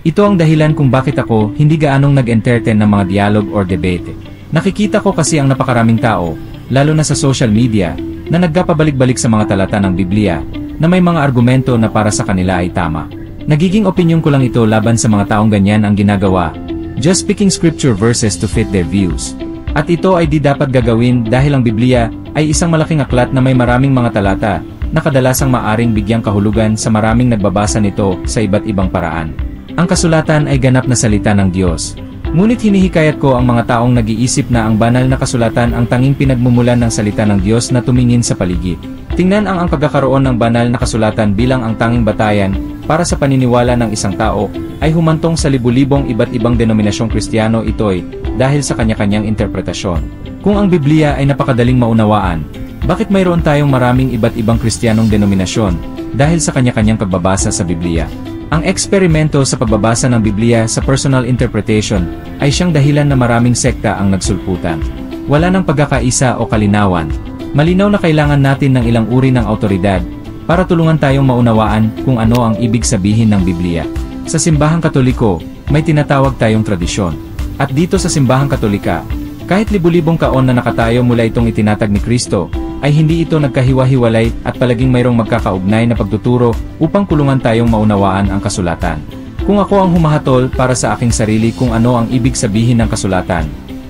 Ito ang dahilan kung bakit ako hindi gaanong nag-entertain ng mga dialogue or debate. Nakikita ko kasi ang napakaraming tao, lalo na sa social media, na nagkapabalik-balik sa mga talata ng Biblia, na may mga argumento na para sa kanila ay tama. Nagiging opinyon ko lang ito laban sa mga taong ganyan ang ginagawa, just picking scripture verses to fit their views. At ito ay di dapat gagawin dahil ang Biblia ay isang malaking aklat na may maraming mga talata, na kadalasang maaring bigyang kahulugan sa maraming nagbabasa nito sa iba't ibang paraan. Ang kasulatan ay ganap na salita ng Diyos. Ngunit hinihikayat ko ang mga taong nag-iisip na ang banal na kasulatan ang tanging pinagmumulan ng salita ng Diyos na tumingin sa paligid. Tingnan ang pagkakaroon ng banal na kasulatan bilang ang tanging batayan para sa paniniwala ng isang tao ay humantong sa libu-libong iba't ibang denominasyong Kristiyano ito'y dahil sa kanya-kanyang interpretasyon. Kung ang Biblia ay napakadaling maunawaan, bakit mayroon tayong maraming iba't ibang Kristiyanong denominasyon dahil sa kanya-kanyang pagbabasa sa Biblia? Ang eksperimento sa pagbabasa ng Biblia sa personal interpretation ay siyang dahilan na maraming sekta ang nagsulputan. Wala ng pagkakaisa o kalinawan. Malinaw na kailangan natin ng ilang uri ng awtoridad para tulungan tayong maunawaan kung ano ang ibig sabihin ng Biblia. Sa simbahang Katoliko, may tinatawag tayong tradisyon. At dito sa simbahang Katolika, kahit libu-libong kaon na nakatayo mula itong itinatag ni Kristo, ay hindi ito nagkahiwa-hiwalay at palaging mayroong magkakaugnay na pagtuturo upang tulungan tayong maunawaan ang kasulatan. Kung ako ang humahatol para sa aking sarili kung ano ang ibig sabihin ng kasulatan,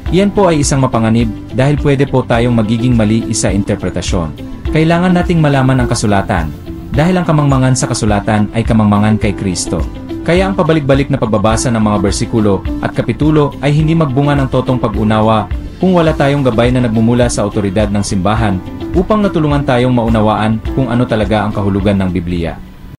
iyan po ay isang mapanganib dahil pwede po tayong magiging mali sa interpretasyon. Kailangan nating malaman ang kasulatan dahil ang kamangmangan sa kasulatan ay kamangmangan kay Kristo. Kaya ang pabalik-balik na pagbabasa ng mga bersikulo at kapitulo ay hindi magbunga ng totong pag-unawa kung wala tayong gabay na nagmumula sa awtoridad ng simbahan upang natulungan tayong maunawaan kung ano talaga ang kahulugan ng Biblia.